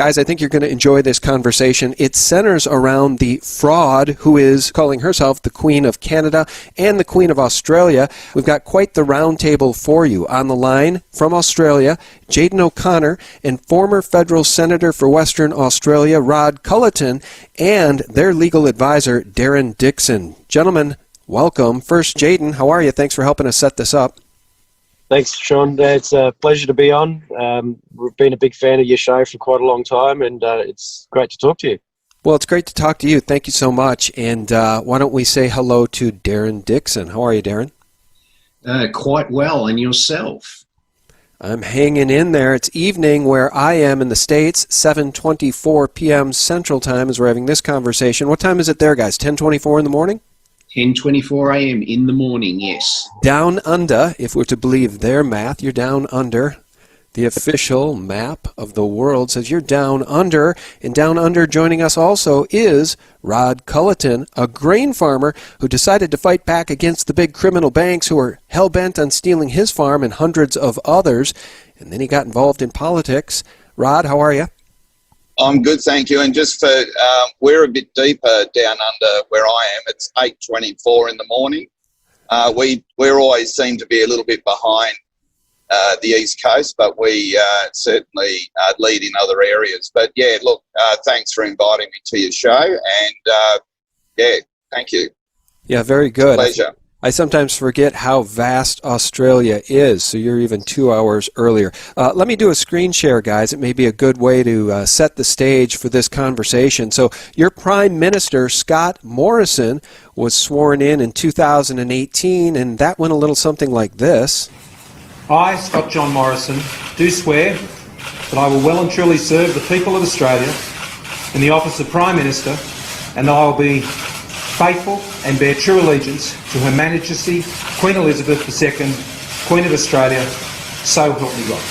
Guys, I think you're going to enjoy this conversation. It centers around the fraud who is calling herself the Queen of Canada and the Queen of Australia. We've got quite the roundtable for you. On the line from Australia, Jayden O'Connor and former federal senator for Western Australia, Rod Culleton, and their legal advisor, Darren Dixon. Gentlemen, welcome. First, Jayden, how are you? Thanks for helping us set this up. Thanks, Sean. It's a pleasure to be on. We've been a big fan of your show for quite a long time, and it's great to talk to you. Well, it's great to talk to you. Thank you so much. And why don't we say hello to Darren Dixon. How are you, Darren? Quite well. And yourself? I'm hanging in there. It's evening where I am in the States. 7:24 p.m. Central Time as we're having this conversation. What time is it there, guys? 10:24 in the morning? 10:24 a.m. in the morning, yes. Down under, if we're to believe their math, you're down under. The official map of the world says you're down under. And down under joining us also is Rod Culleton, a grain farmer who decided to fight back against the big criminal banks who were hell-bent on stealing his farm and hundreds of others. And then he got involved in politics. Rod, how are you? I'm good, thank you. And just for, we're a bit deeper down under where I am. It's 8:24 in the morning. We always seem to be a little bit behind the East Coast, but we certainly lead in other areas. But yeah, look, thanks for inviting me to your show. And yeah, thank you. Yeah, very good. Pleasure. I sometimes forget how vast Australia is, so you're even 2 hours earlier. Let me do a screen share, guys. It may be a good way to set the stage for this conversation. So your Prime Minister, Scott Morrison, was sworn in 2018, and that went a little something like this. I, Scott John Morrison, do swear that I will well and truly serve the people of Australia in the office of Prime Minister, and that I will be faithful and bear true allegiance to Her Majesty Queen Elizabeth II, Queen of Australia, so help me God.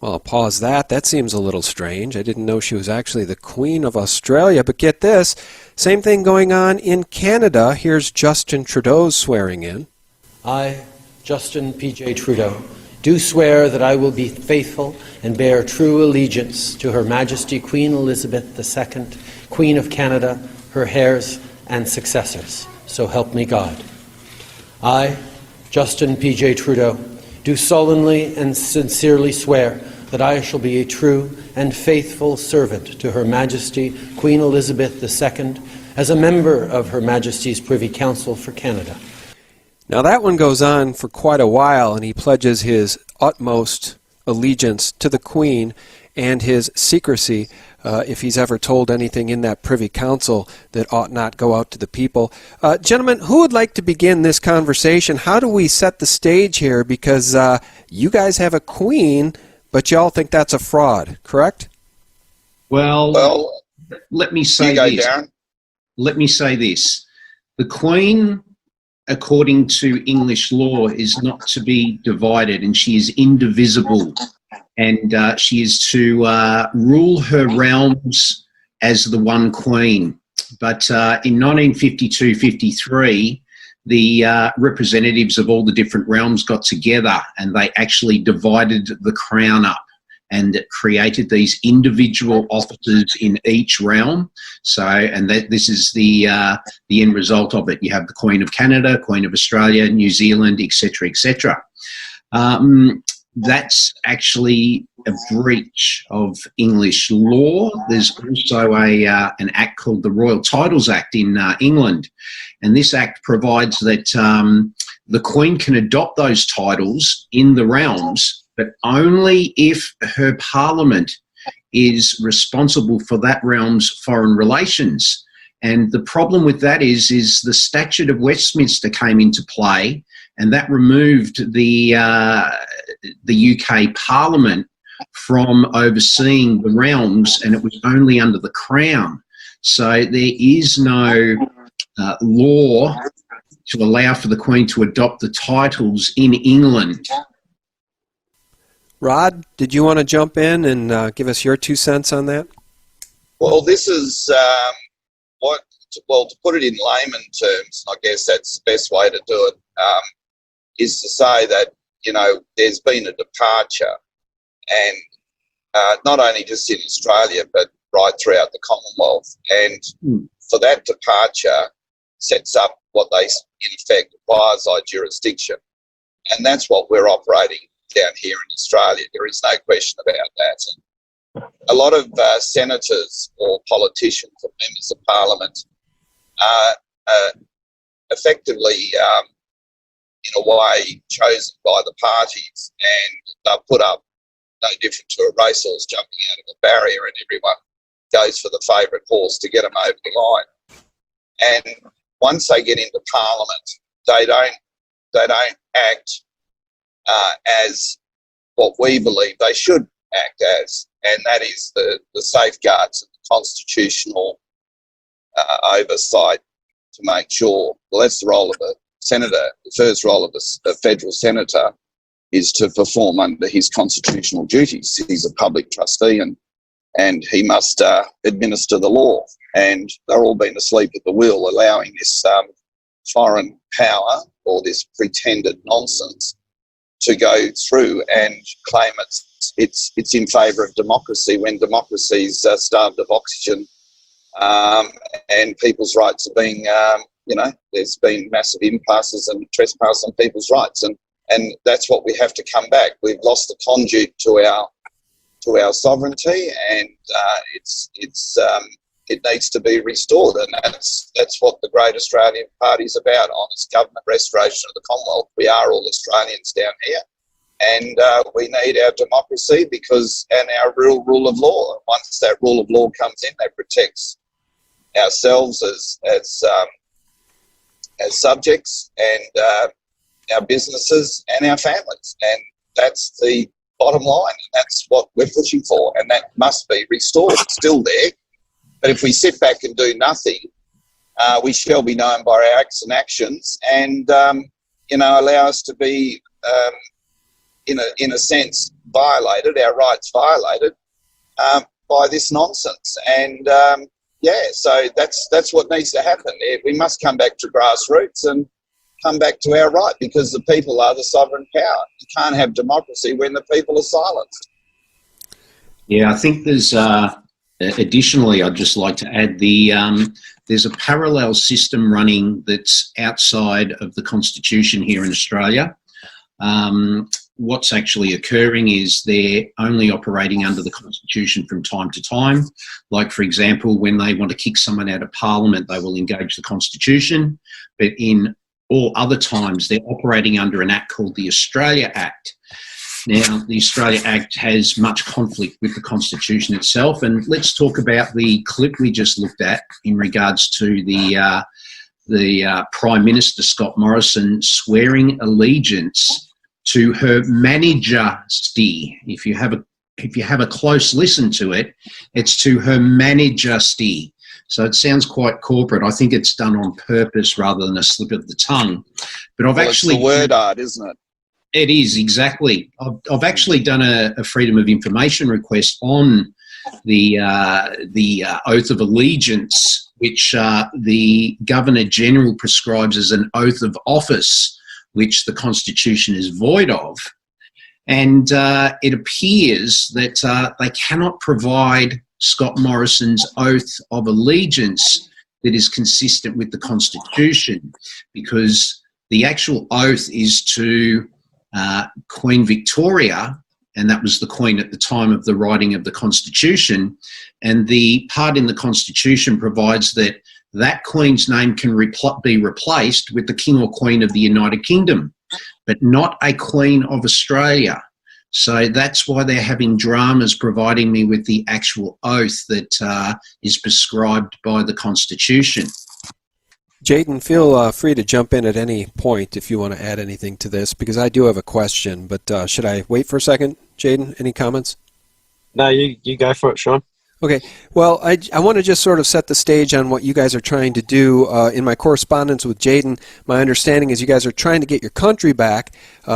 Well, I'll pause that. That seems a little strange. I didn't know she was actually the Queen of Australia, but get this, same thing going on in Canada. Here's Justin Trudeau's swearing in. I, Justin P.J. Trudeau, do swear that I will be faithful and bear true allegiance to Her Majesty Queen Elizabeth II, Queen of Canada, her heirs and successors. So help me God. I, Justin P.J. Trudeau, do solemnly and sincerely swear that I shall be a true and faithful servant to Her Majesty Queen Elizabeth II as a member of Her Majesty's Privy Council for Canada. Now that one goes on for quite a while, and he pledges his utmost allegiance to the Queen and his secrecy if he's ever told anything in that Privy Council that ought not go out to the people. Gentlemen, who would like to begin this conversation? How do we set the stage here? Because you guys have a queen, but you all think that's a fraud, correct? Well, let me say this. Darren. Let me say this. The Queen, according to English law, is not to be divided, and she is indivisible. And she is to rule her realms as the one queen. But in 1952-53, the representatives of all the different realms got together and they actually divided the crown up and created these individual offices in each realm. So, and this is the end result of it. You have the Queen of Canada, Queen of Australia, New Zealand, etc., etc. That's actually a breach of English law. There's also an act called the Royal Titles Act in England, and this act provides that the Queen can adopt those titles in the realms, but only if her Parliament is responsible for that realm's foreign relations. And the problem with that is the Statute of Westminster came into play, and that removed the UK Parliament from overseeing the realms, and it was only under the Crown. So there is no law to allow for the Queen to adopt the titles in England. Rod, did you want to jump in and give us your 2 cents on that? Well, this is to put it in layman terms, I guess that's the best way to do it, is to say that, you know, there's been a departure, and not only just in Australia, but right throughout the Commonwealth. And for that departure sets up what they, in effect, quasi-jurisdiction. And that's what we're operating down here in Australia. There is no question about that. And a lot of senators or politicians or members of parliament are effectively, in a way, chosen by the parties, and they're put up no different to a racehorse jumping out of a barrier, and everyone goes for the favourite horse to get them over the line. And once they get into Parliament, they don't act as what we believe they should act as, and that is the safeguards of the constitutional oversight to make sure. Well, that's the role of a senator. The first role of a federal senator is to perform under his constitutional duties. He's a public trustee, and he must administer the law. And they're all been asleep at the wheel, allowing this foreign power or this pretended nonsense to go through and claim it's in favour of democracy, when democracy's starved of oxygen, and people's rights are being, there's been massive impasses and trespass on people's rights, and that's what we have to come back. We've lost the conduit to our sovereignty, and it needs to be restored, and that's what the Great Australian Party is about: honest government, restoration of the Commonwealth. We are all Australians down here, and we need our democracy and our real rule of law. Once that rule of law comes in, that protects ourselves as subjects, and our businesses and our families, and that's the bottom line, and that's what we're pushing for, and that must be restored. It's still there, but if we sit back and do nothing, we shall be known by our acts and actions, and allow us to be, in a sense, violated, our rights violated by this nonsense. And so that's what needs to happen. We must come back to grassroots and come back to our right, because the people are the sovereign power. You can't have democracy when the people are silenced. Yeah, I think there's additionally, I'd just like to add there's a parallel system running that's outside of the Constitution here in Australia. What's actually occurring is they're only operating under the Constitution from time to time. Like, for example, when they want to kick someone out of Parliament, they will engage the Constitution, but in all other times they're operating under an act called the Australia Act. Now, the Australia Act has much conflict with the Constitution itself, and let's talk about the clip we just looked at in regards to the Prime Minister, Scott Morrison, swearing allegiance to Her Majesty. If you have a close listen to it, it's to Her Majesty. So it sounds quite corporate. I think it's done on purpose rather than a slip of the tongue. But It's the word art, isn't it? It is, exactly. I've actually done a Freedom of Information request on the Oath of Allegiance, which the Governor-General prescribes as an oath of office, which the Constitution is void of. And it appears that they cannot provide Scott Morrison's oath of allegiance that is consistent with the Constitution, because the actual oath is to Queen Victoria, and that was the Queen at the time of the writing of the Constitution, and the part in the Constitution provides that that Queen's name can be replaced with the King or Queen of the United Kingdom, but not a Queen of Australia. So that's why they're having dramas providing me with the actual oath that is prescribed by the Constitution. Jayden, feel free to jump in at any point if you want to add anything to this, because I do have a question, but should I wait for a second? Jayden, any comments? No, you go for it, Sean. Okay, well, I want to just sort of set the stage on what you guys are trying to do. In my correspondence with Jayden, my understanding is you guys are trying to get your country back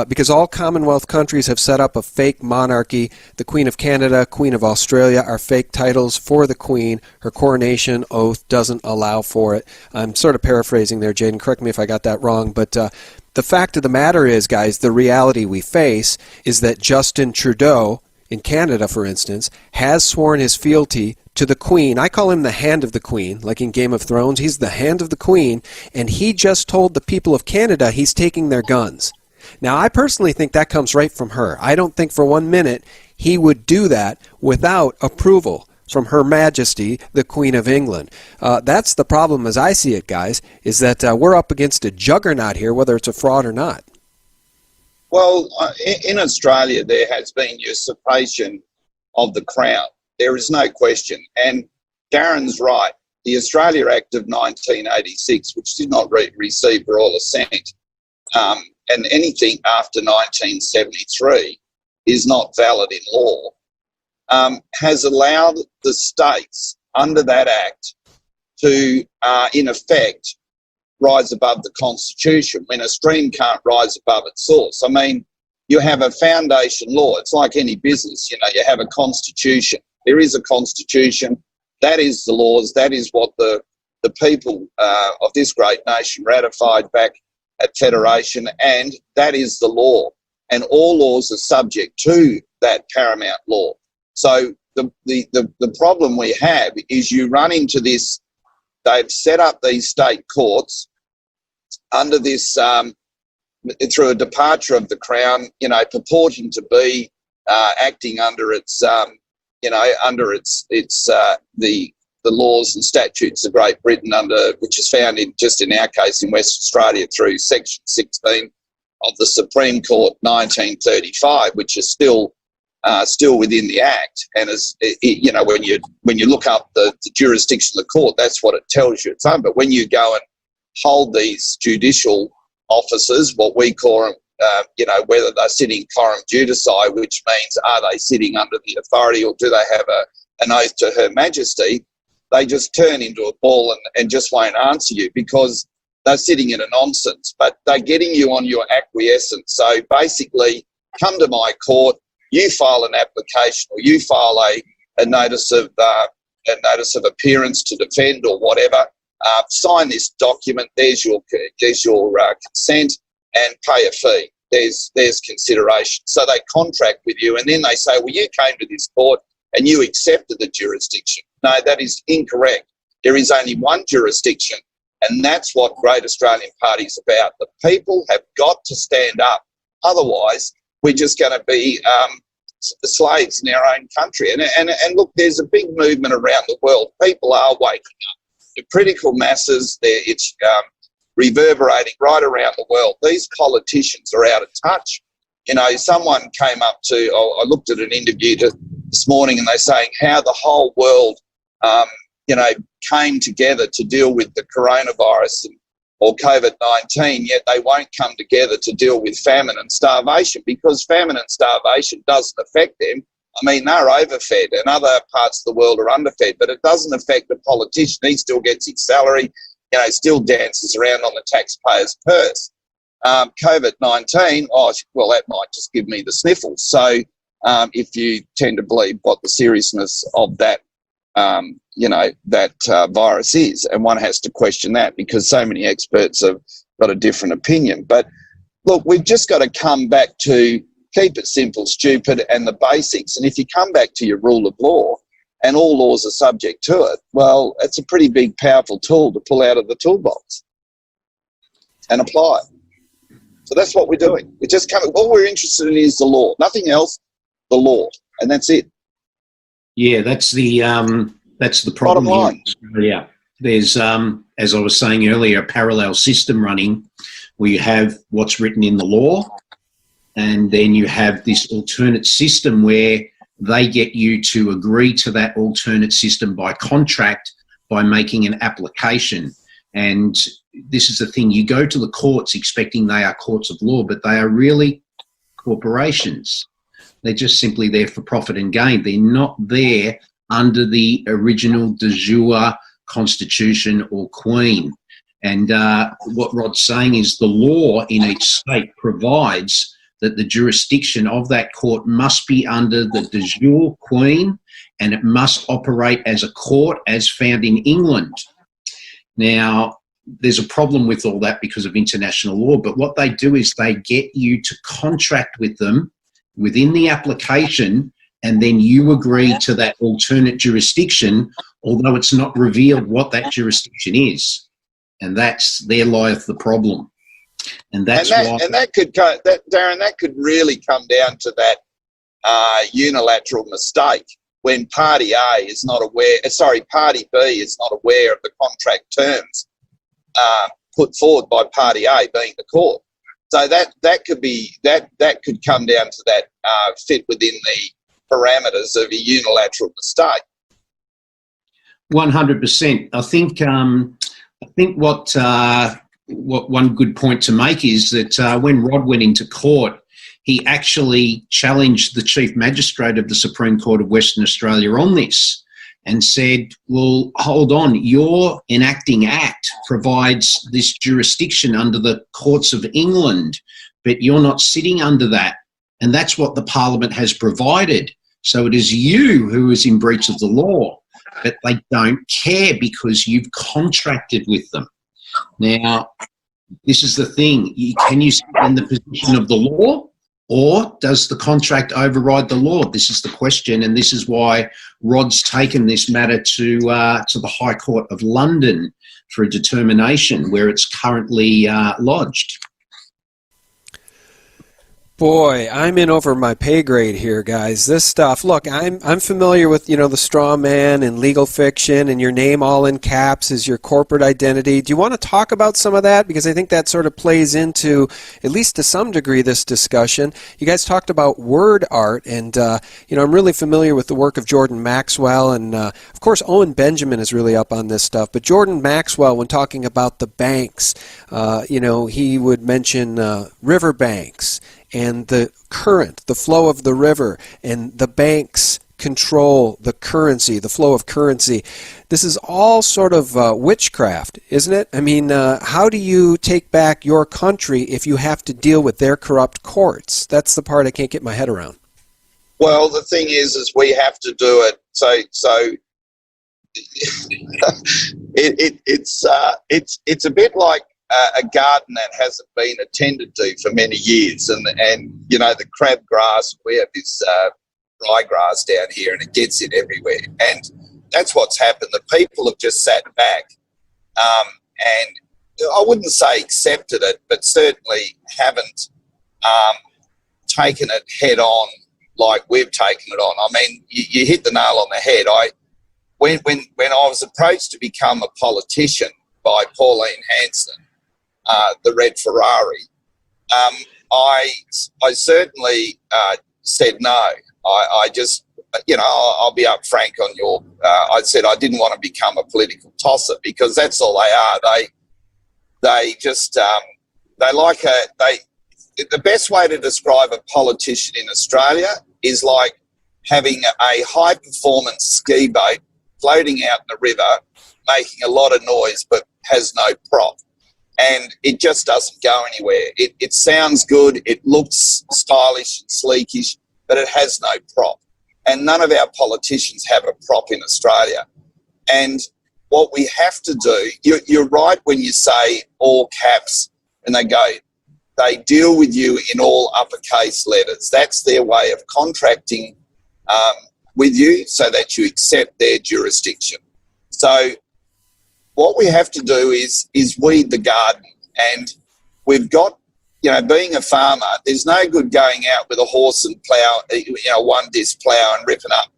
because all Commonwealth countries have set up a fake monarchy. The Queen of Canada, Queen of Australia are fake titles for the Queen. Her coronation oath doesn't allow for it. I'm sort of paraphrasing there, Jayden. Correct me if I got that wrong, but the fact of the matter is, guys, the reality we face is that Justin Trudeau in Canada, for instance, has sworn his fealty to the Queen. I call him the Hand of the Queen, like in Game of Thrones. He's the Hand of the Queen, and he just told the people of Canada he's taking their guns. Now, I personally think that comes right from her. I don't think for 1 minute he would do that without approval from Her Majesty, the Queen of England. That's the problem as I see it, guys, is that we're up against a juggernaut here, whether it's a fraud or not. Well, in Australia, there has been usurpation of the Crown. There is no question. And Darren's right. The Australia Act of 1986, which did not receive royal assent, and anything after 1973 is not valid in law, has allowed the states under that act to, in effect, rise above the Constitution when a stream can't rise above its source. I mean, you have a foundation law. It's like any business, you know, you have a constitution. There is a constitution. That is the laws. That is what the people of this great nation ratified back at Federation, and that is the law. And all laws are subject to that paramount law. So the problem we have is you run into this. They've set up these state courts under this, through a departure of the Crown, you know, purporting to be acting under its, under its the laws and statutes of Great Britain, which is found in, just in our case in West Australia, through Section 16 of the Supreme Court 1935, which is still within the Act. And as you know, when you look up the jurisdiction of the court, that's what it tells you it's on. But when you go and hold these judicial officers, what we call them, whether they're sitting coram judici, which means are they sitting under the authority or do they have an oath to Her Majesty, they just turn into a ball and just won't answer you because they're sitting in a nonsense, but they're getting you on your acquiescence. So basically, come to my court, you file an application or you file a notice of appearance to defend or whatever. Sign this document. There's your consent, and pay a fee. There's consideration. So they contract with you, and then they say, well, you came to this court and you accepted the jurisdiction. No, that is incorrect. There is only one jurisdiction, and that's what Great Australian Party is about. The people have got to stand up. Otherwise, we're just going to be slaves in our own country. And look, there's a big movement around the world. People are waking up. The critical masses, it's reverberating right around the world. These politicians are out of touch. You know, someone came up to, I looked at an interview this morning, and they're saying how the whole world, came together to deal with the coronavirus or COVID-19, yet they won't come together to deal with famine and starvation, because famine and starvation doesn't affect them. I mean, they're overfed and other parts of the world are underfed, but it doesn't affect the politician. He still gets his salary, still dances around on the taxpayer's purse. COVID-19, that might just give me the sniffles. So if you tend to believe what the seriousness of that, virus is, and one has to question that because so many experts have got a different opinion. But look, we've just got to come back to keep it simple, stupid, and the basics. And if you come back to your rule of law and all laws are subject to it, well, it's a pretty big, powerful tool to pull out of the toolbox and apply it. So that's what we're doing. We're just coming. All we're interested in is the law, nothing else. The law, and that's it. Yeah, that's the problem here in Australia. There's, as I was saying earlier, a parallel system running where you have what's written in the law, and then you have this alternate system where they get you to agree to that alternate system by contract by making an application. And this is the thing, you go to the courts expecting they are courts of law, but they are really corporations. They're just simply there for profit and gain. They're not there under the original de jure constitution or queen. And what Rod's saying is the law in each state provides that the jurisdiction of that court must be under the de jure queen, and it must operate as a court as found in England. Now, there's a problem with all that because of international law, but what they do is they get you to contract with them within the application and then you agree to that alternate jurisdiction, although it's not revealed what that jurisdiction is. And there lieth the problem. And that's why... And that could, Darren, that could really come down to that unilateral mistake when Party A is not aware, Party B is not aware of the contract terms put forward by Party A, being the court. So that could come down to that fit within the parameters of a unilateral mistake. 100%. I think what one good point to make is that when Rod went into court, he actually challenged the Chief Magistrate of the Supreme Court of Western Australia on this and said, well, hold on, your enacting act provides this jurisdiction under the courts of England, but you're not sitting under that. And that's what the Parliament has provided. So it is you who is in breach of the law, but they don't care because you've contracted with them. Now, this is the thing. Can you sit in the position of the law, or does the contract override the law? This is the question, and this is why Rod's taken this matter to the High Court of London for a determination, where it's currently lodged. Boy, I'm in over my pay grade here, guys. This stuff, look, I'm familiar with, the straw man and legal fiction, and your name all in caps is your corporate identity. Do you want to talk about some of that? Because I think that sort of plays into, at least to some degree, this discussion. You guys talked about word art, and, I'm really familiar with the work of Jordan Maxwell, and, of course, Owen Benjamin is really up on this stuff. But Jordan Maxwell, when talking about the banks, he would mention river banks, and the current, the flow of the river, and the banks control the currency, the flow of currency. This is all sort of witchcraft, isn't it? I mean, how do you take back your country if you have to deal with their corrupt courts? That's the part I can't get my head around. Well, the thing is we have to do it. So it's a bit like a garden that hasn't been attended to for many years, and the crabgrass, we have this ryegrass down here, and it gets in everywhere, and that's what's happened. The people have just sat back, and I wouldn't say accepted it, but certainly haven't taken it head on like we've taken it on. I mean, you hit the nail on the head. When I was approached to become a politician by Pauline Hanson, the red Ferrari, I certainly said no. I just, I'll be up frank on your, I said I didn't want to become a political tosser, because that's all they are. They just, the best way to describe a politician in Australia is like having a high performance ski boat floating out in the river, making a lot of noise, but has no prop. And it just doesn't go anywhere. It sounds good, it looks stylish and sleekish, but it has no prop. And none of our politicians have a prop in Australia. And what we have to do, you're right when you say all caps, and they deal with you in all uppercase letters. That's their way of contracting with you so that you accept their jurisdiction. So what we have to do is weed the garden, and we've got, being a farmer, there's no good going out with a horse and plough, one disc plough and ripping up,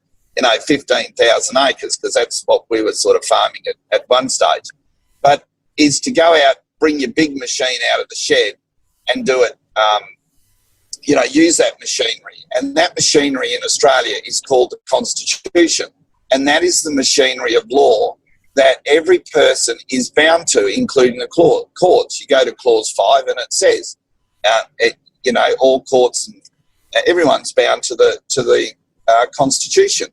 15,000 acres, because that's what we were sort of farming at one stage. But is to go out, bring your big machine out of the shed and do it, use that machinery. And that machinery in Australia is called the Constitution. And that is the machinery of law that every person is bound to, including the courts. You go to clause 5 and it says, all courts and everyone's bound to the Constitution.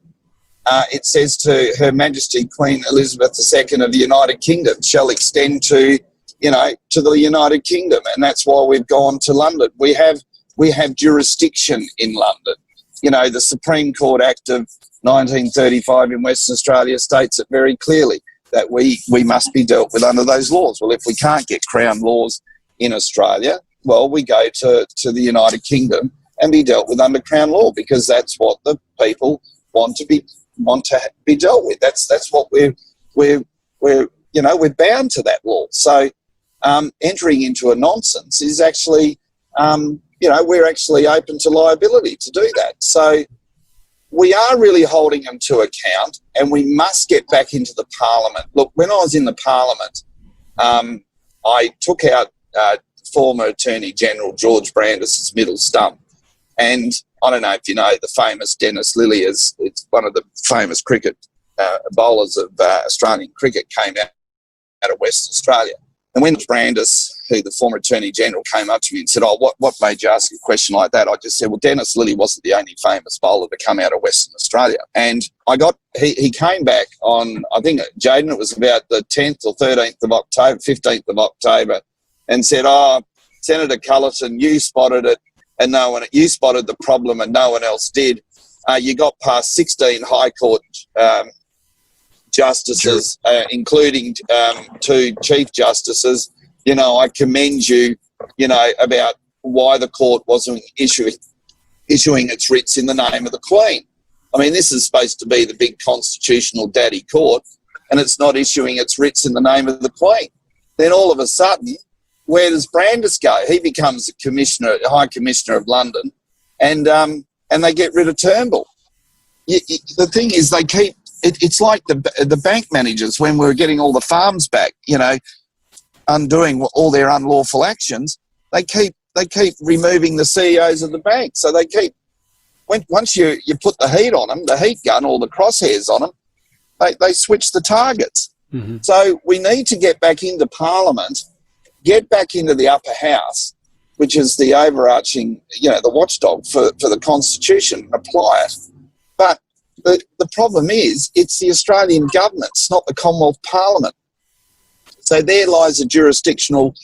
It says to Her Majesty Queen Elizabeth II of the United Kingdom shall extend to the United Kingdom, and that's why we've gone to London. We have jurisdiction in London. The Supreme Court Act of 1935 in Western Australia states it very clearly that we must be dealt with under those laws. Well, if we can't get Crown laws in Australia, well, we go to the United Kingdom and be dealt with under Crown law, because that's what the people want to be dealt with. That's what we're bound to that law. So entering into a nonsense is actually, we're actually open to liability to do that. So we are really holding them to account, and we must get back into the Parliament. Look, when I was in the Parliament, I took out former Attorney General George Brandis's middle stump. And I don't know if you know the famous Dennis Lilly, it's one of the famous cricket bowlers of Australian cricket, came out of Western Australia. And when Brandis, who the former Attorney General, came up to me and said, what made you ask a question like that? I just said, well, Dennis Lilly wasn't the only famous bowler to come out of Western Australia. And he came back on, I think, Jaden, it was about the 10th or 13th of October, 15th of October, and said, Senator Cullerton, you spotted it, and you spotted the problem and no one else did. You got past 16 High Court justices, including 2 Chief Justices. I commend you, about why the court wasn't issuing its writs in the name of the Queen. I mean, this is supposed to be the big constitutional daddy court, and it's not issuing its writs in the name of the Queen. Then all of a sudden, where does Brandis go? He becomes a High Commissioner of London, and they get rid of Turnbull. The thing is, they keep it's like the bank managers when we were getting all the farms back, undoing all their unlawful actions. They keep removing the CEOs of the bank. So they keep, once you put the heat on them, the heat gun or the crosshairs on them, they switch the targets. Mm-hmm. So we need to get back into Parliament, get back into the upper house, which is the overarching, the watchdog for the Constitution, and apply it. But the problem is, it's the Australian government, it's not the Commonwealth Parliament. So there lies a jurisdictional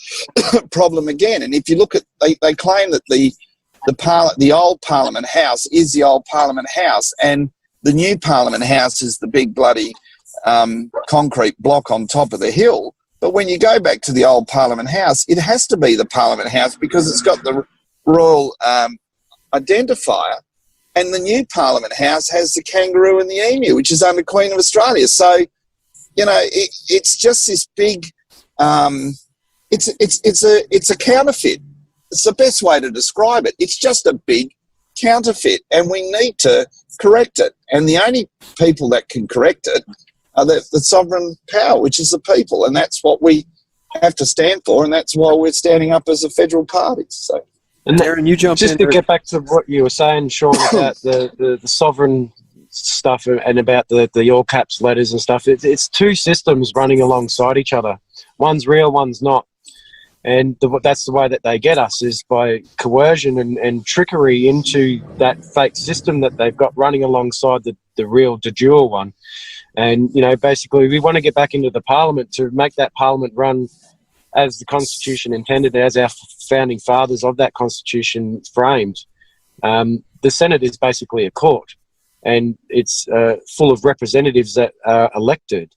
problem again. And if you look at, they claim that the old Parliament House is the old Parliament House, and the new Parliament House is the big bloody concrete block on top of the hill. But when you go back to the old Parliament House, it has to be the Parliament House because it's got the royal identifier. And the new Parliament House has the kangaroo and the emu, which is under Queen of Australia. So, it's just this big. It's a counterfeit. It's the best way to describe it. It's just a big counterfeit, and we need to correct it. And the only people that can correct it are the sovereign power, which is the people, and that's what we have to stand for, and that's why we're standing up as a federal party. So. And Aaron, you jump just in to get back to what you were saying, Sean, about the sovereign stuff and about the all caps letters and stuff. It's 2 systems running alongside each other. One's real, one's not. And that's the way that they get us, is by coercion and trickery into that fake system that they've got running alongside the real de jure one. And, basically we want to get back into the Parliament to make that Parliament run as the Constitution intended, as our founding fathers of that Constitution framed. The Senate is basically a court, and it's full of representatives that are elected.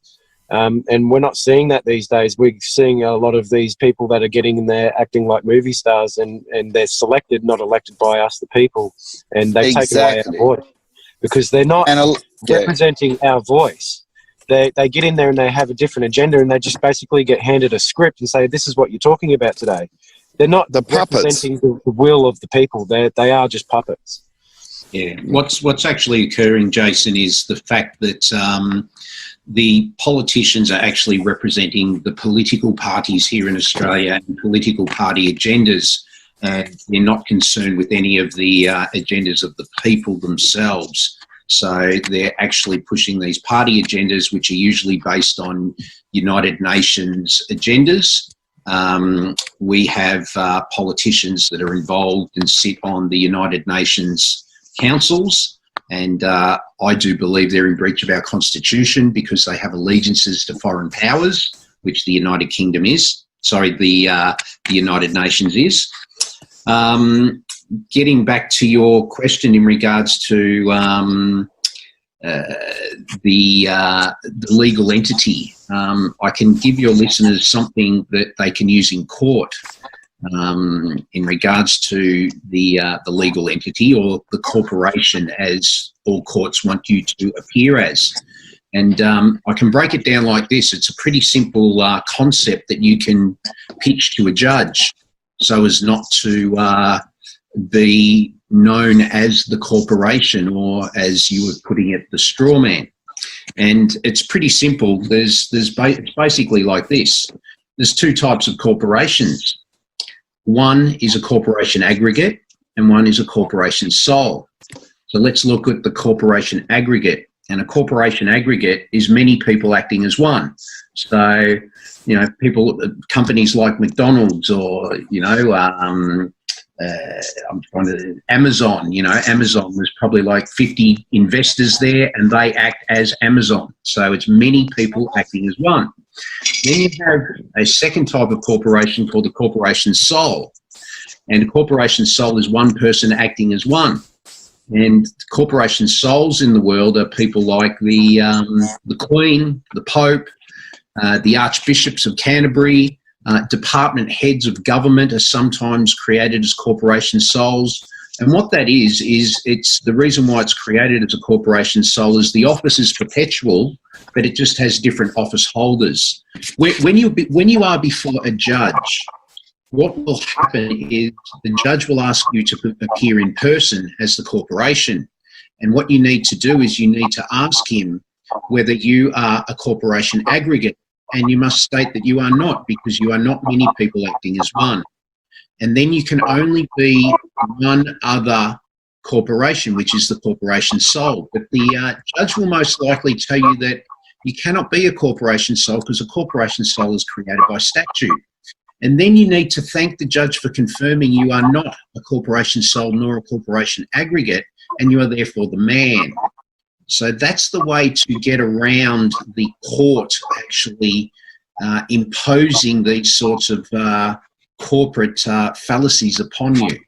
And we're not seeing that these days. We're seeing a lot of these people that are getting in there acting like movie stars, and they're selected, not elected by us, the people. And they've taken away our voice because they're not representing our voice. They get in there and they have a different agenda, and they just basically get handed a script and say, this is what you're talking about today. They're not representing the will of the people. They are just puppets. Yeah. What's actually occurring, Jason, is the fact that the politicians are actually representing the political parties here in Australia and political party agendas, and they're not concerned with any of the agendas of the people themselves. So they're actually pushing these party agendas, which are usually based on United Nations agendas. We have politicians that are involved and sit on the United Nations councils, and I do believe they're in breach of our Constitution because they have allegiances to foreign powers, which the United Kingdom is. Sorry, the United Nations is. Getting back to your question in regards to the legal entity, I can give your listeners something that they can use in court. in regards to the legal entity, or the corporation, as all courts want you to appear as. And I can break it down like this. It's a pretty simple concept that you can pitch to a judge so as not to be known as the corporation, or, as you were putting it, the straw man. And it's pretty simple. It's basically like this. There's two types of corporations. One is a corporation aggregate and one is a corporation sole. So let's look at the corporation aggregate. And a corporation aggregate is many people acting as one. So, companies like McDonald's, or, Amazon, Amazon, there's probably like 50 investors there and they act as Amazon. So it's many people acting as one. Then you have a second type of corporation called the corporation sole. And a corporation sole is one person acting as one. And corporation soles in the world are people like the Queen, the Pope, the Archbishops of Canterbury. Department heads of government are sometimes created as corporation soles. And what that is it's the reason why it's created as a corporation sole is the office is perpetual, but it just has different office holders. When you are before a judge, what will happen is the judge will ask you to appear in person as the corporation. And what you need to do is you need to ask him whether you are a corporation aggregate. And you must state that you are not, because you are not many people acting as one. And then you can only be one other corporation, which is the corporation sole. But the judge will most likely tell you that you cannot be a corporation sole because a corporation sole is created by statute. And then you need to thank the judge for confirming you are not a corporation sole nor a corporation aggregate, and you are therefore the man. So that's the way to get around the court actually imposing these sorts of corporate fallacies upon you.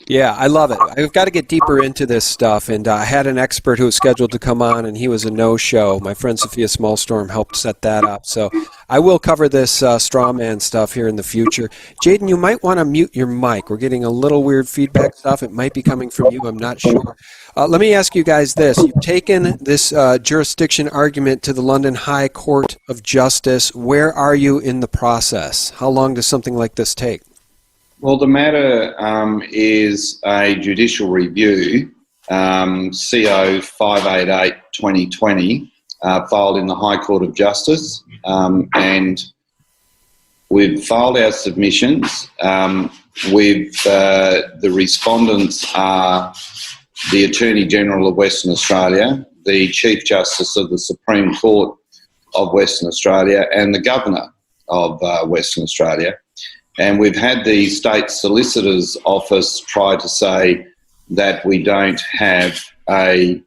Yeah, I love it. I've got to get deeper into this stuff, and I had an expert who was scheduled to come on, and he was a no-show. My friend Sophia Smallstorm helped set that up, so I will cover this straw man stuff here in the future. Jaden, you might want to mute your mic. We're getting a little weird feedback stuff. It might be coming from you. I'm not sure. Let me ask you guys this. You've taken this jurisdiction argument to the London High Court of Justice. Where are you in the process? How long does something like this take? Well, the matter is a judicial review, CO 588/2020, filed in the High Court of Justice, and we've filed our submissions. The respondents are the Attorney General of Western Australia, the Chief Justice of the Supreme Court of Western Australia, and the Governor of Western Australia. And we've had the State Solicitor's Office try to say that we don't have a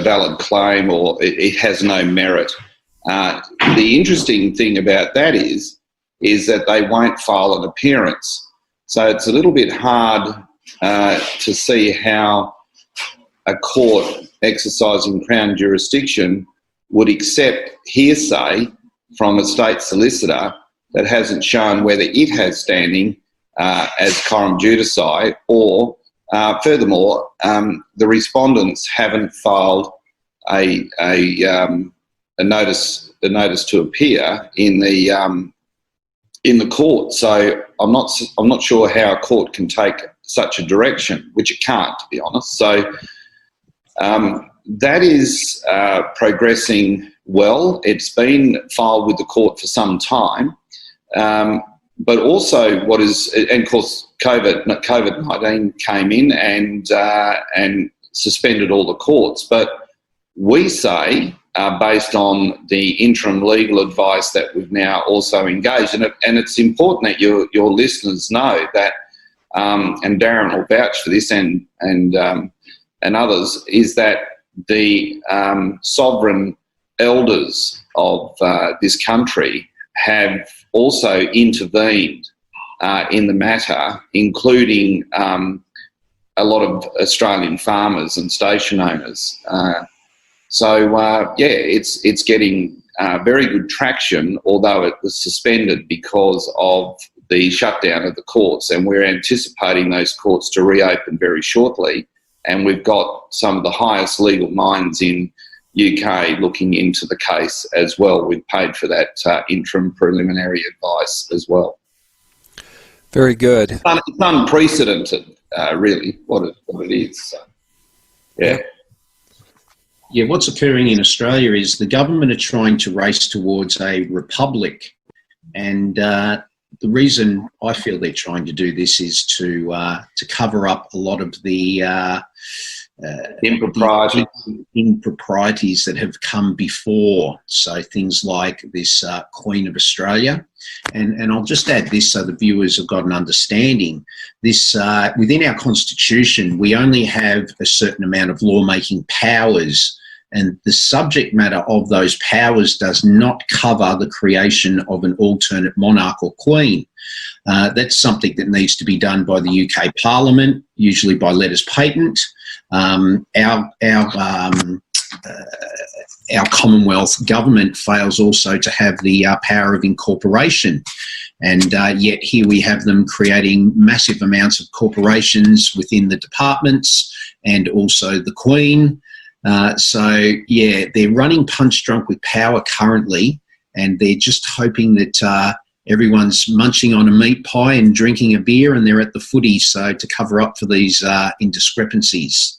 valid claim, or it has no merit. The interesting thing about that is that they won't file an appearance. So it's a little bit hard to see how a court exercising Crown jurisdiction would accept hearsay from a state solicitor that hasn't shown whether it has standing as coram judici, or furthermore, the respondents haven't filed a notice to appear in the court. So I'm not sure how a court can take such a direction, which it can't, to be honest. So that is progressing well. It's been filed with the court for some time, but also and of course COVID-19 came in and suspended all the courts. But we say, based on the interim legal advice that we've now also engaged, and it's important that your listeners know that, and Darren will vouch for this, and others, is that the sovereign elders of this country have also intervened in the matter, including a lot of Australian farmers and station owners. It's getting very good traction, although it was suspended because of the shutdown of the courts, and we're anticipating those courts to reopen very shortly. And we've got some of the highest legal minds in UK looking into the case as well. We've paid for that interim preliminary advice as well. Very good. It's unprecedented, really, what it is. So, yeah. Yeah, what's occurring in Australia is the government are trying to race towards a republic, and the reason I feel they're trying to do this is to cover up a lot of the improprieties that have come before. So things like this Queen of Australia, and I'll just add this so the viewers have got an understanding. This within our Constitution, we only have a certain amount of lawmaking powers, and the subject matter of those powers does not cover the creation of an alternate monarch or queen. That's something that needs to be done by the UK Parliament, usually by letters patent. Our Commonwealth government fails also to have the power of incorporation, and yet here we have them creating massive amounts of corporations within the departments and also the Queen. So, yeah, they're running punch drunk with power currently, and they're just hoping that everyone's munching on a meat pie and drinking a beer and they're at the footy, so to cover up for these indiscrepancies.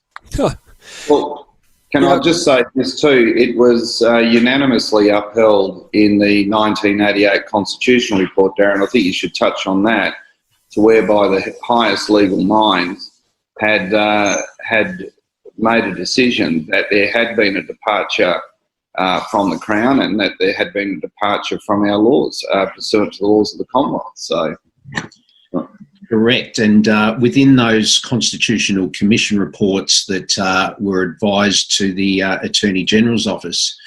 Well, can I just say this too? It was unanimously upheld in the 1988 Constitutional Report, Darren. I think you should touch on that, to whereby the highest legal minds had made a decision that there had been a departure from the Crown, and that there had been a departure from our laws, pursuant to the laws of the Commonwealth. So, correct. And within those Constitutional Commission reports that were advised to the Attorney General's office,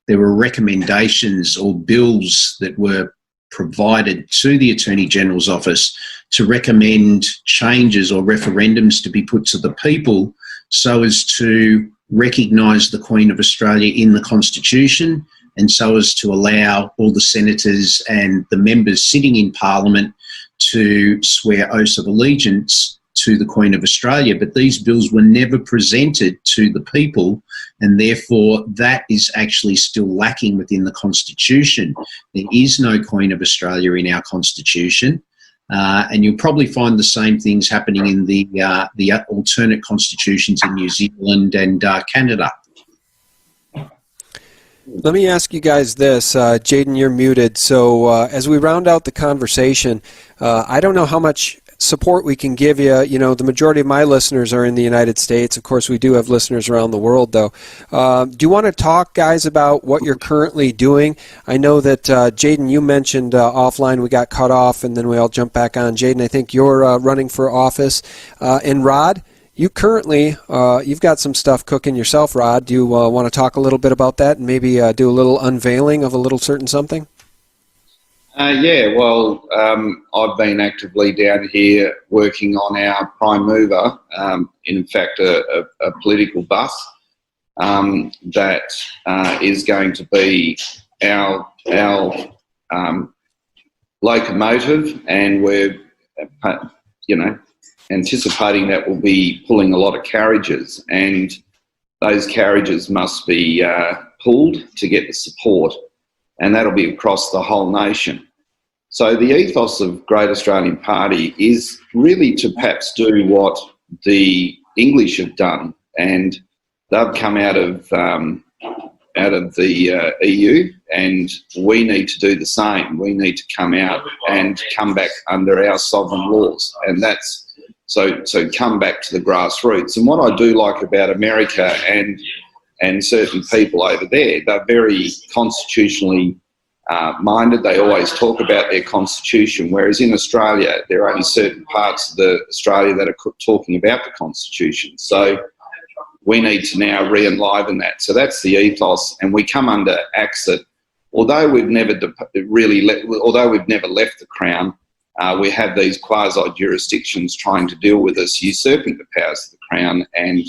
there were recommendations or bills that were provided to the Attorney General's office to recommend changes or referendums to be put to the people so as to recognise the Queen of Australia in the Constitution, and so as to allow all the senators and the members sitting in Parliament to swear oaths of allegiance to the Queen of Australia. But these bills were never presented to the people, and therefore that is actually still lacking within the Constitution. There is no Queen of Australia in our Constitution. And you'll probably find the same things happening in the alternate constitutions in New Zealand and Canada. Let me ask you guys this. Jaden, you're muted. So as we round out the conversation, I don't know how much support we can give you. You know, the majority of my listeners are in the United States. Of course, we do have listeners around the world, though. Do you want to talk, guys, about what you're currently doing? I know that, Jaden, you mentioned offline we got cut off, and then we all jumped back on. Jaden, I think you're running for office. And Rod, you currently, you've got some stuff cooking yourself, Rod. Do you want to talk a little bit about that and maybe do a little unveiling of a little certain something? Yeah, well, I've been actively down here working on our prime mover, in fact, a political bus that is going to be our locomotive, and we're, anticipating that we'll be pulling a lot of carriages, and those carriages must be pulled to get the support, and that'll be across the whole nation. So the ethos of Great Australian Party is really to perhaps do what the English have done, and they've come out of the EU, and we need to do the same. We need to come out and come back under our sovereign laws, and that's so come back to the grassroots. And what I do like about America and certain people over there, they're very constitutionally minded. They always talk about their constitution, whereas in Australia there are only certain parts of Australia that are talking about the constitution. So we need to now re-enliven that. So that's the ethos, and we come under ACSIT. Although we've never left the Crown, we have these quasi-jurisdictions trying to deal with us, usurping the powers of the Crown, and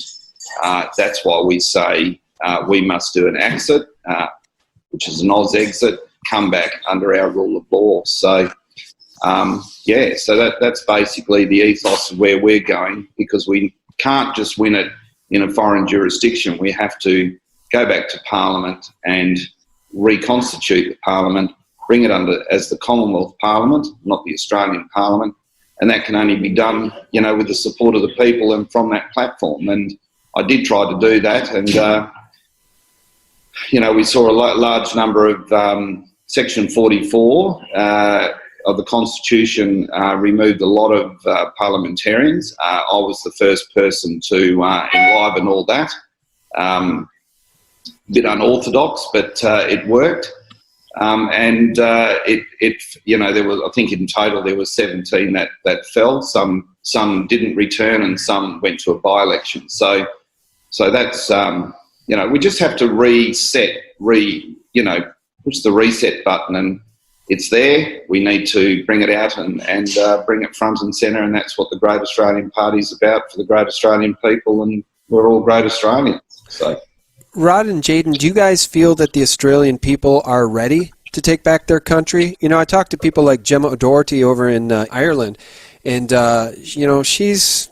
that's why we say we must do an ACSIT. which is an Oz exit, come back under our rule of law. So, so that's basically the ethos of where we're going, because we can't just win it in a foreign jurisdiction. We have to go back to Parliament and reconstitute the Parliament, bring it under as the Commonwealth Parliament, not the Australian Parliament, and that can only be done, with the support of the people and from that platform. And I did try to do that, and we saw a large number of Section 44 of the Constitution removed a lot of parliamentarians. I was the first person to enliven all that. A bit unorthodox, but it worked. There was, I think in total there was 17 that fell. Some didn't return, and some went to a by-election. So that's we just have to push the reset button, and it's there. We need to bring it out and bring it front and centre, and that's what the Great Australian Party is about, for the Great Australian people, and we're all great Australians. So, Rod and Jayden, do you guys feel that the Australian people are ready to take back their country? I talked to people like Gemma O'Doherty over in Ireland, and she's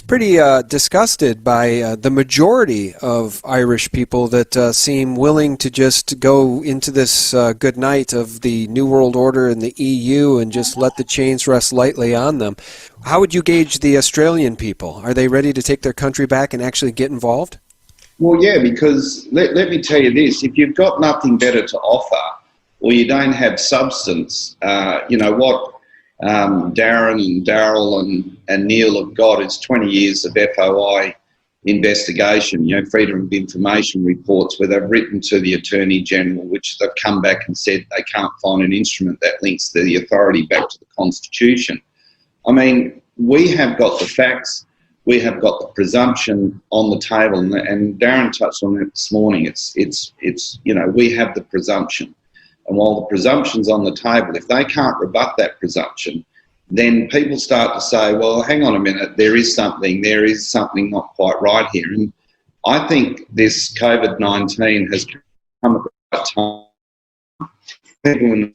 pretty disgusted by the majority of Irish people that seem willing to just go into this good night of the New World Order and the EU and just let the chains rest lightly on them. How would you gauge the Australian people? Are they ready to take their country back and actually get involved? well, yeah, because let me tell you this: if you've got nothing better to offer, or you don't have substance, what Darren and Daryl and Neil have got is 20 years of FOI investigation, Freedom of Information reports, where they've written to the Attorney General, which they've come back and said they can't find an instrument that links the authority back to the Constitution. I mean, we have got the facts, we have got the presumption on the table, and Darren touched on it this morning. It's we have the presumption. And while the presumption's on the table, if they can't rebut that presumption, then people start to say, well, hang on a minute, there is something not quite right here. And I think this COVID-19 has come at the right time. People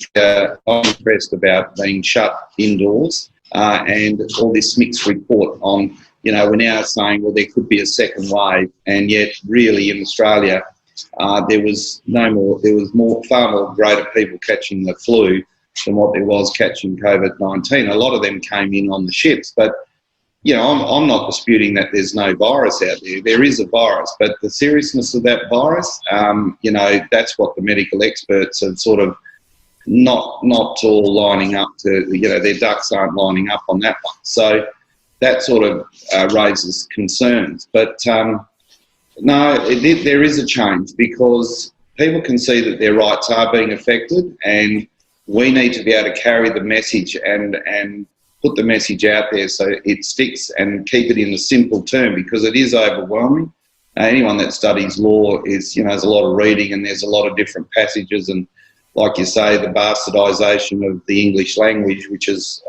are impressed about being shut indoors, and all this mixed report on, we're now saying, well, there could be a second wave, and yet really in Australia, there was far more greater people catching the flu than what there was catching COVID-19. A lot of them came in on the ships, but I'm not disputing that there's no virus out there. There is a virus, but the seriousness of that virus, that's what the medical experts have sort of not all lining up to. Their ducks aren't lining up on that one. So that sort of raises concerns. But no, there is a change, because people can see that their rights are being affected, and we need to be able to carry the message and put the message out there so it sticks, and keep it in a simple term, because it is overwhelming. Anyone that studies law has a lot of reading, and there's a lot of different passages, and like you say, the bastardisation of the English language, which is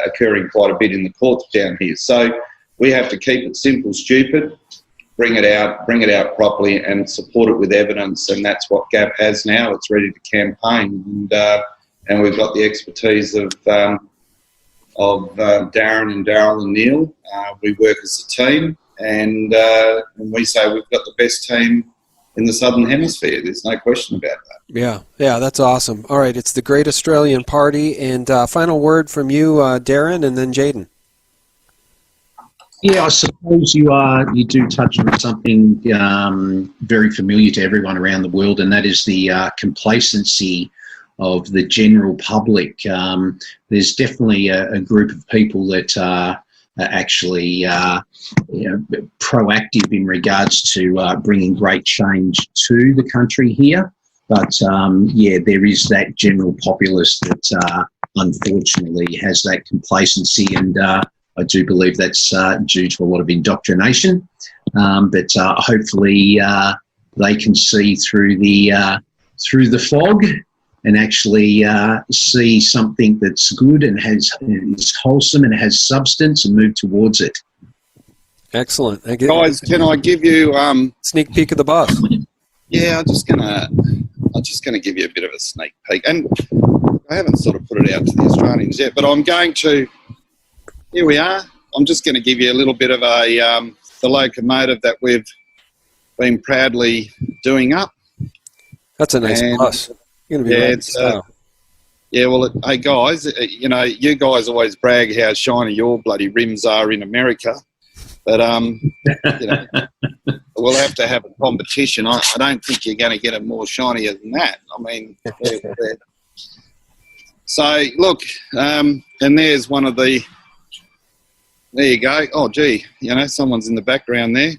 occurring quite a bit in the courts down here. So we have to keep it simple, stupid. Bring it out properly, and support it with evidence, and that's what GAP has now. It's ready to campaign, and we've got the expertise of Darren and Daryl and Neil. We work as a team, and we say we've got the best team in the Southern Hemisphere. There's no question about that. Yeah, that's awesome. All right, it's the Great Australian Party, and final word from you, Darren, and then Jayden. Yeah, I suppose you do touch on something very familiar to everyone around the world, and that is the complacency of the general public. There's definitely a group of people that are actually proactive in regards to bringing great change to the country here. But there is that general populace that unfortunately has that complacency, and I do believe that's due to a lot of indoctrination, but hopefully they can see through the fog and actually see something that's good and is wholesome and has substance, and move towards it. Excellent. Guys, can I give you sneak peek of the boss? Yeah, I'm just gonna give you a bit of a sneak peek, and I haven't sort of put it out to the Australians yet, but I'm going to. Here we are. I'm just going to give you a little bit of the locomotive that we've been proudly doing up. That's a nice bus. You're gonna be riding style. Yeah, well, hey guys, you know, you guys always brag how shiny your bloody rims are in America, but you know, we'll have to have a competition. I don't think you're going to get it more shinier than that. I mean, so look, and there's one of the. There you go. Oh, gee, you know, someone's in the background there.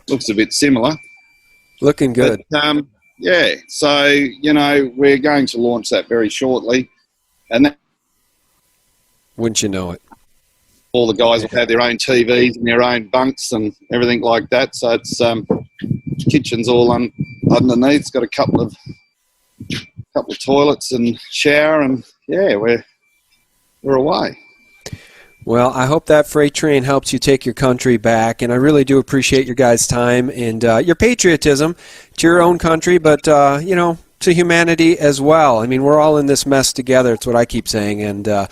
Looks a bit similar. Looking good. But, yeah, so, you know, we're going to launch that very shortly. And that, wouldn't you know it? All the guys will have their own TVs and their own bunks and everything like that. So it's kitchen's all underneath. It's got a couple of toilets and shower, and yeah, we're away. Well, I hope that freight train helps you take your country back, and I really do appreciate your guys' time and your patriotism to your own country, but, you know, to humanity as well. I mean, we're all in this mess together. It's what I keep saying. And the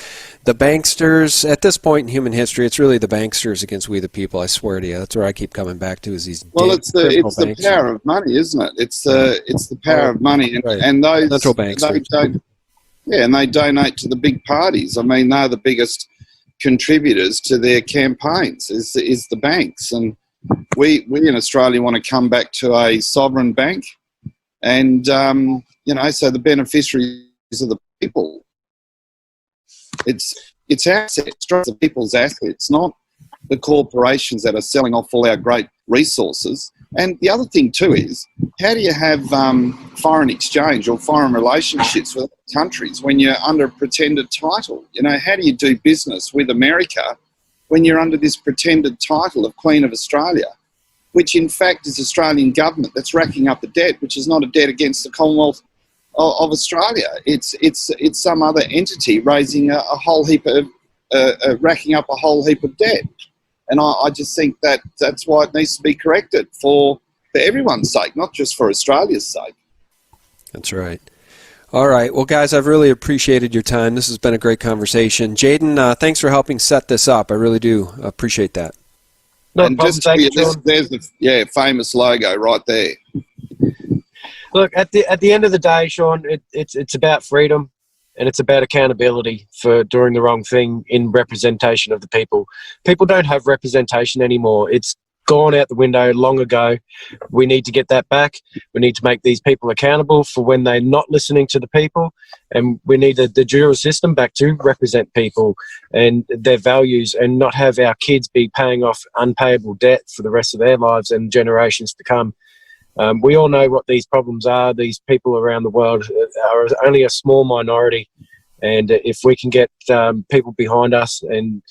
banksters, at this point in human history, it's really the banksters against we the people, I swear to you. That's where I keep coming back to is these it's the power of money, isn't it? It's the power of money. And, right. and those central banks. and they donate to the big parties. I mean, they're the biggest contributors to their campaigns is the banks, and we in Australia want to come back to a sovereign bank, and you know, so the beneficiaries are the people. It's assets, the people's assets, not the corporations that are selling off all our great resources. And the other thing too is, how do you have foreign exchange or foreign relationships with countries when you're under a pretended title? You know, how do you do business with America when you're under this pretended title of Queen of Australia, which in fact is the Australian government that's racking up the debt, which is not a debt against the Commonwealth of Australia. It's some other entity raising a whole heap of racking up a whole heap of debt. And I just think that's why it needs to be corrected for everyone's sake, not just for Australia's sake. That's right. All right. Well, guys, I've really appreciated your time. This has been a great conversation. Jaden, thanks for helping set this up. I really do appreciate that. No and problem. There's the famous logo right there. Look, at the end of the day, Sean, it's about freedom. And it's about accountability for doing the wrong thing in representation of the people. People don't have representation anymore. It's gone out the window long ago. We need to get that back. We need to make these people accountable for when they're not listening to the people. And we need the juror system back to represent people and their values, and not have our kids be paying off unpayable debt for the rest of their lives and generations to come. We all know what these problems are. These people around the world are only a small minority, and if we can get people behind us and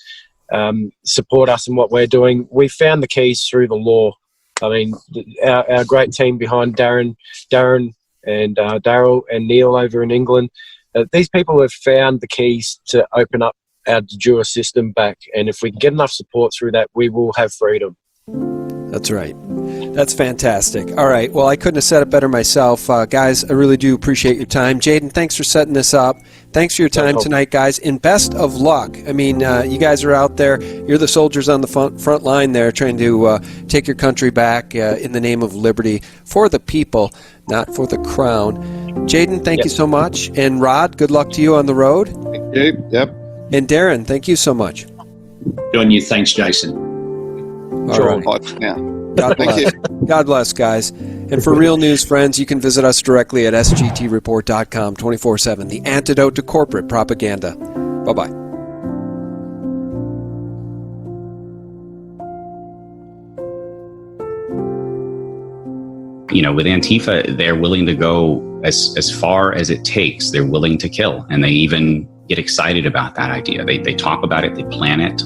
support us in what we're doing, we found the keys through the law. I mean, our great team behind Darren and Daryl and Neil over in England, these people have found the keys to open up our de jure system back, and if we can get enough support through that, we will have freedom. That's right. That's fantastic. All right. Well, I couldn't have said it better myself. Guys, I really do appreciate your time. Jaden, thanks for setting this up. Thanks for your time tonight, guys, and best of luck. I mean, you guys are out there. You're the soldiers on the front line there trying to take your country back in the name of liberty for the people, not for the crown. Jaden, thank you so much. And Rod, good luck to you on the road. Thank you. Yep. And Darren, thank you so much. Doing you. Thanks, Jason. All right. Bye for now. God bless. God bless, guys. And for real news, friends, you can visit us directly at sgtreport.com 24/7, the antidote to corporate propaganda. Bye-bye. You know, with Antifa, they're willing to go as far as it takes. They're willing to kill, and they even get excited about that idea. They talk about it, they plan it.